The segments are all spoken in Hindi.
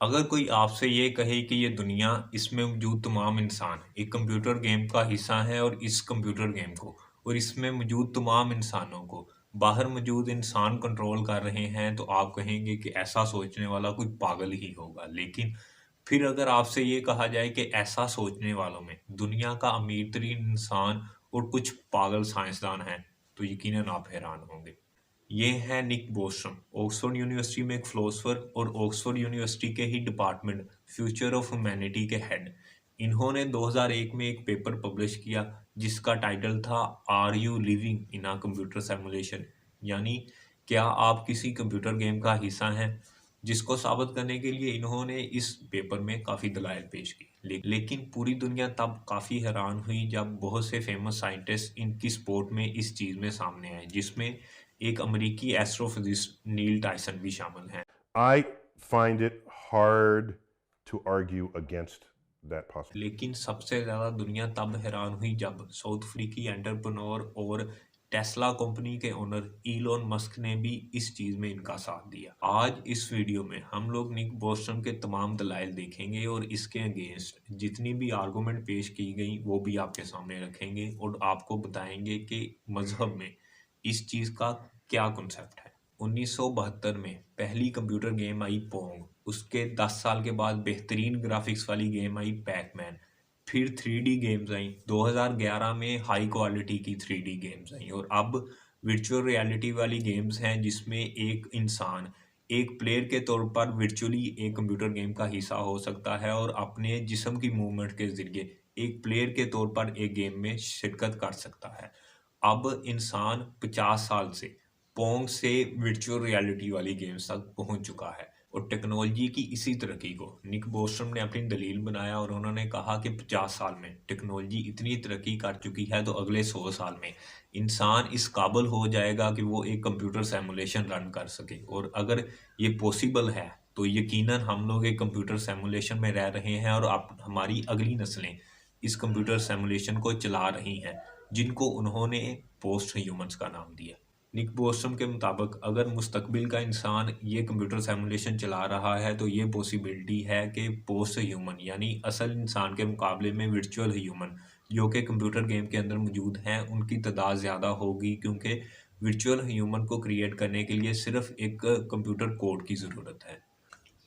अगर कोई आपसे ये कहे कि ये दुनिया, इसमें मौजूद तमाम इंसान एक कंप्यूटर गेम का हिस्सा हैं और इस कंप्यूटर गेम को और इसमें मौजूद तमाम इंसानों को बाहर मौजूद इंसान कंट्रोल कर रहे हैं, तो आप कहेंगे कि ऐसा सोचने वाला कोई पागल ही होगा। लेकिन फिर अगर आपसे ये कहा जाए कि ऐसा सोचने वालों में दुनिया का अमीर तरीन इंसान और कुछ पागल साइंसदान हैं, तो यकीनन आप हैरान होंगे। ये हैं निक बोस्ट्रम, ऑक्सफोर्ड यूनिवर्सिटी में एक फिलोसोफर और ऑक्सफोर्ड यूनिवर्सिटी के ही डिपार्टमेंट फ्यूचर ऑफ ह्यूमैनिटी के हेड। इन्होंने 2001 में एक पेपर पब्लिश किया जिसका टाइटल था are you living in a computer simulation, यानी क्या आप किसी कंप्यूटर गेम का हिस्सा हैं। जिसको साबित करने के लिए इन्होंने इस पेपर में काफ़ी दलाइल पेश की। लेकिन पूरी दुनिया तब काफ़ी हैरान हुई जब बहुत से फेमस साइंटिस्ट इनकी सपोर्ट में इस चीज़ में सामने आए, जिसमें एक अमेरिकी एस्ट्रोफिजिस्ट नील टायसन भी शामिल हैं। I find it hard to argue against that possibility. लेकिन सबसे ज़्यादा दुनिया तब हैरान हुई जब साउथ अफ्रीकी एंटरप्रेन्योर और टेस्ला कंपनी के ओनर इलोन मस्क ने भी इस चीज़ में इनका साथ दिया। आज इस वीडियो में हम लोग निक बोस्ट्रम के तमाम दलाइल देखेंगे और इसके अगेंस्ट जितनी भी आर्गुमेंट पेश की गई वो भी आपके सामने रखेंगे और आपको बताएंगे कि मजहब में इस चीज़ का क्या कॉन्सेप्ट है। 1972 में पहली कंप्यूटर गेम आई पोंग, उसके 10 साल के बाद बेहतरीन ग्राफिक्स वाली गेम आई पैकमैन, फिर 3D गेम्स आई, 2011 में हाई क्वालिटी की 3D गेम्स आई और अब वर्चुअल रियलिटी वाली गेम्स हैं जिसमें एक इंसान एक प्लेयर के तौर पर वर्चुअली एक कंप्यूटर गेम का हिस्सा हो सकता है और अपने जिस्म की मूवमेंट के जरिए एक प्लेयर के तौर पर एक गेम में शिरकत कर सकता है। अब इंसान 50 साल से पोंग से वर्चुअल रियलिटी वाली गेम्स तक पहुंच चुका है और टेक्नोलॉजी की इसी तरक्की को निक बोस्ट्रम ने अपनी दलील बनाया और उन्होंने कहा कि 50 साल में टेक्नोलॉजी इतनी तरक्की कर चुकी है तो अगले 100 साल में इंसान इस काबिल हो जाएगा कि वो एक कंप्यूटर सिमुलेशन रन कर सके। और अगर ये पॉसिबल है तो यकीनन हम लोग एक कंप्यूटर सिमुलेशन में रह रहे हैं और अब हमारी अगली नस्लें इस कंप्यूटर सिमुलेशन को चला रही हैं, जिनको उन्होंने पोस्ट ह्यूमंस का नाम दिया। निक बोस्ट्रम के मुताबिक अगर मुस्तकबिल का इंसान ये कंप्यूटर सिमुलेशन चला रहा है तो ये पॉसिबिलिटी है कि पोस्ट ह्यूमन यानी असल इंसान के मुकाबले में वर्चुअल ह्यूमन जो कि कंप्यूटर गेम के अंदर मौजूद हैं उनकी तादाद ज़्यादा होगी, क्योंकि वर्चुअल ह्यूमन को क्रिएट करने के लिए सिर्फ एक कंप्यूटर कोड की ज़रूरत है।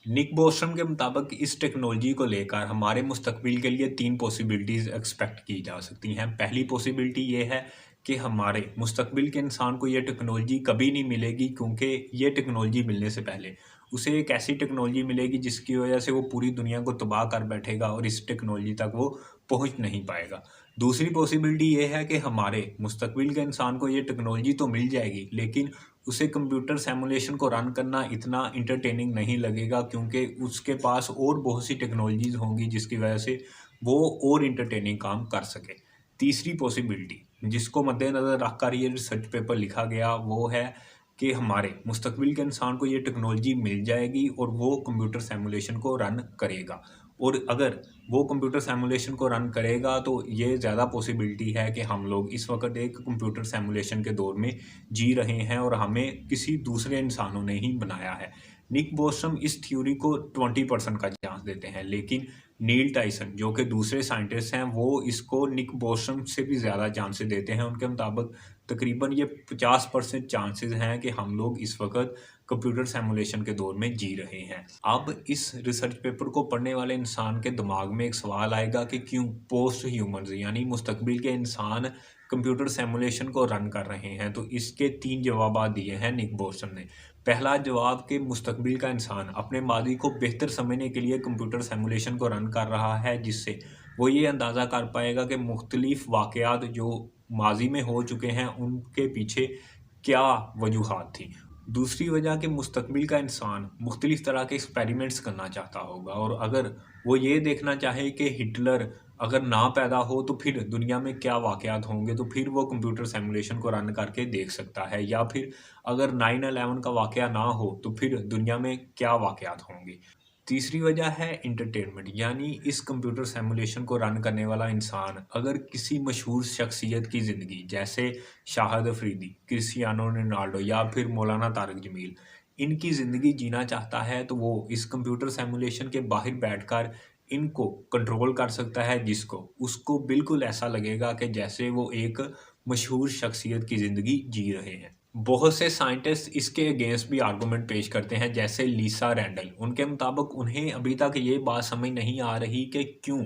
निक बोस्ट्रम के मुताबिक इस टेक्नोलॉजी को लेकर हमारे मुस्तकबिल के लिए 3 पॉसिबिलिटीज़ एक्सपेक्ट की जा सकती हैं। पहली पॉसिबिलिटी ये है कि हमारे मुस्तकबिल के इंसान को ये टेक्नोलॉजी कभी नहीं मिलेगी, क्योंकि ये टेक्नोलॉजी मिलने से पहले उसे एक ऐसी टेक्नोलॉजी मिलेगी जिसकी वजह से वो पूरी दुनिया को तबाह कर बैठेगा और इस टेक्नोलॉजी तक वो पहुंच नहीं पाएगा। दूसरी पॉसिबिलिटी ये है कि हमारे मुस्तकबिल के इंसान को ये टेक्नोलॉजी तो मिल जाएगी, लेकिन उसे कंप्यूटर सिमुलेशन को रन करना इतना इंटरटेनिंग नहीं लगेगा, क्योंकि उसके पास और बहुत सी टेक्नोलॉजीज़ होंगी जिसकी वजह से वो और इंटरटेनिंग काम कर सके। तीसरी पॉसिबिलिटी जिसको मद्देनज़र रखकर ये रिसर्च पेपर लिखा गया वो है कि हमारे मुस्तकबिल के इंसान को ये टेक्नोलॉजी मिल जाएगी और वो कंप्यूटर सिमुलेशन को रन करेगा। और अगर वो कंप्यूटर सिमुलेशन को रन करेगा तो ये ज़्यादा पॉसिबिलिटी है कि हम लोग इस वक्त एक कंप्यूटर सिमुलेशन के दौर में जी रहे हैं और हमें किसी दूसरे इंसानों ने ही बनाया है। निक बोस्ट्रम इस थ्योरी को 20% का चांस देते हैं, लेकिन नील टायसन जो कि दूसरे साइंटिस्ट हैं वो इसको निक बोस्ट्रम से भी ज़्यादा चांसेस देते हैं। उनके मुताबिक तकरीबन ये 50% चांसेस हैं कि हम लोग इस वक्त कंप्यूटर सिमुलेशन के दौर में जी रहे हैं। अब इस रिसर्च पेपर को पढ़ने वाले इंसान के दिमाग में एक सवाल आएगा कि क्यों पोस्ट ह्यूमंस यानी मुस्तकबिल के इंसान कंप्यूटर सिमुलेशन को रन कर रहे हैं। तो इसके 3 जवाब दिए हैं निक बोस्ट्रम ने। पहला जवाब कि मुस्तकबिल का इंसान अपने मादी को बेहतर समझने के लिए कंप्यूटर सिमुलेशन को रन कर रहा है, जिससे वो ये अंदाज़ा कर पाएगा कि मुख्तलिफ वाक़यात जो माजी में हो चुके हैं उनके पीछे क्या वजूहात थी। दूसरी वजह कि मुस्तकबिल का इंसान मुख्तलिफ तरह के एक्सपेरिमेंट्स करना चाहता होगा और अगर वो ये देखना चाहे कि हिटलर अगर ना पैदा हो तो फिर दुनिया में क्या वाक़यात होंगे, तो फिर वो कंप्यूटर सिमुलेशन को रन करके देख सकता है। या फिर अगर 9/11 का वाक़या ना हो तो फिर दुनिया में क्या वाक़यात होंगे। तीसरी वजह है एंटरटेनमेंट, यानी इस कंप्यूटर सिमुलेशन को रन करने वाला इंसान अगर किसी मशहूर शख्सियत की ज़िंदगी जैसे शाहिद अफरीदी, क्रिस्टियानो रोनाल्डो या फिर मौलाना तारिक जमील इनकी ज़िंदगी जीना चाहता है तो वो इस कंप्यूटर सिमुलेशन के बाहर बैठकर इनको कंट्रोल कर सकता है, जिसको उसको बिल्कुल ऐसा लगेगा कि जैसे वो एक मशहूर शख्सियत की ज़िंदगी जी रहे हैं। बहुत से साइंटिस्ट इसके अगेंस्ट भी आर्गुमेंट पेश करते हैं, जैसे लीसा रैंडल। उनके मुताबिक उन्हें अभी तक ये बात समझ नहीं आ रही कि क्यों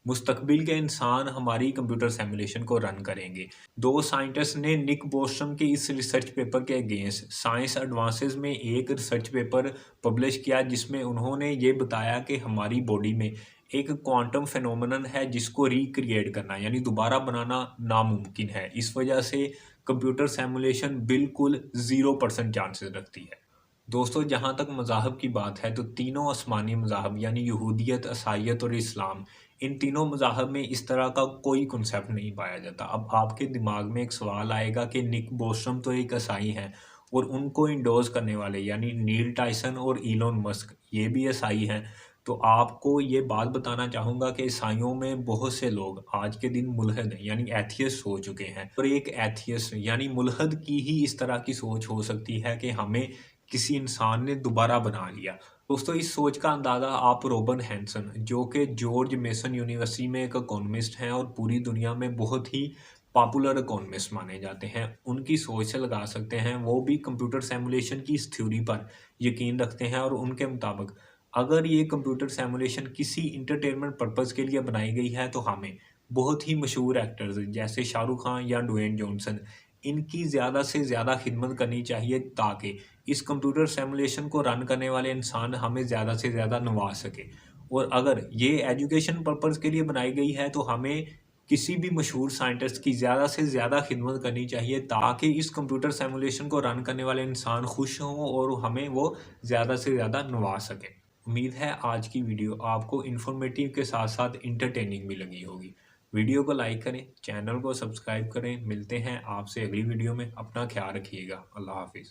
मुस्तकबिल के इंसान हमारी कंप्यूटर सिमुलेशन को रन करेंगे। 2 साइंटिस्ट ने निक बोस्टन के इस रिसर्च पेपर के अगेंस्ट साइंस एडवांसेस में एक रिसर्च पेपर पब्लिश किया, जिसमें उन्होंने ये बताया कि हमारी बॉडी में एक क्वांटम फिनोमेनन है जिसको रिक्रिएट करना यानी दोबारा बनाना नामुमकिन है। इस वजह से कंप्यूटर सिमुलेशन बिल्कुल 0% चांसेस रखती है। दोस्तों, जहाँ तक मज़ाहब की बात है तो तीनों आसमानी मज़ाहब यानी यहूदियत, ईसाईयत और इस्लाम, इन तीनों मज़ाहब में इस तरह का कोई कॉन्सेप्ट नहीं पाया जाता। अब आपके दिमाग में एक सवाल आएगा कि निक बोस्टम तो एक ईसाई हैं और उनको इंडोर्स करने वाले यानी नील टाइसन और इलोन मस्क ये भी ईसाई हैं। तो आपको ये बात बताना चाहूँगा कि ईसाइयों में बहुत से लोग आज के दिन मुल्हद हैं यानी एथियस्ट हो चुके हैं, और एक एथियस्ट यानी मुल्हद की ही इस तरह की सोच हो सकती है कि हमें किसी इंसान ने दोबारा बना लिया। दोस्तों, इस सोच का अंदाज़ा आप रॉबर्ट हैंसन, जो कि जॉर्ज मेसन यूनिवर्सिटी में एक इकोनॉमिस्ट हैं और पूरी दुनिया में बहुत ही पॉपुलर इकोनॉमिस्ट माने जाते हैं, उनकी सोच से लगा सकते हैं। वो भी कंप्यूटर सिमुलेशन की इस थ्योरी पर यकीन रखते हैं और उनके मुताबिक अगर ये कंप्यूटर सिमुलेशन किसी एंटरटेनमेंट पर्पज़ के लिए बनाई गई है तो हमें बहुत ही मशहूर एक्टर्स जैसे शाहरुख खान या ड्वेन जॉनसन, इनकी ज़्यादा से ज़्यादा खिदमत करनी चाहिए ताकि इस कंप्यूटर सिमुलेशन को रन करने वाले इंसान हमें ज़्यादा से ज़्यादा नवाज सके। और अगर ये एजुकेशन पर्पज़ के लिए बनाई गई है तो हमें किसी भी मशहूर साइंटिस्ट की ज़्यादा से ज़्यादा खिदमत करनी चाहिए ताकि इस कंप्यूटर सिमुलेशन को रन करने वाले इंसान खुश हों और हमें वो ज़्यादा से ज़्यादा नवाज सकें। उम्मीद है आज की वीडियो आपको इन्फॉर्मेटिव के साथ साथ इंटरटेनिंग भी लगी होगी। वीडियो को लाइक करें, चैनल को सब्सक्राइब करें। मिलते हैं आपसे अगली वीडियो में। अपना ख्याल रखिएगा। अल्लाह हाफिज़।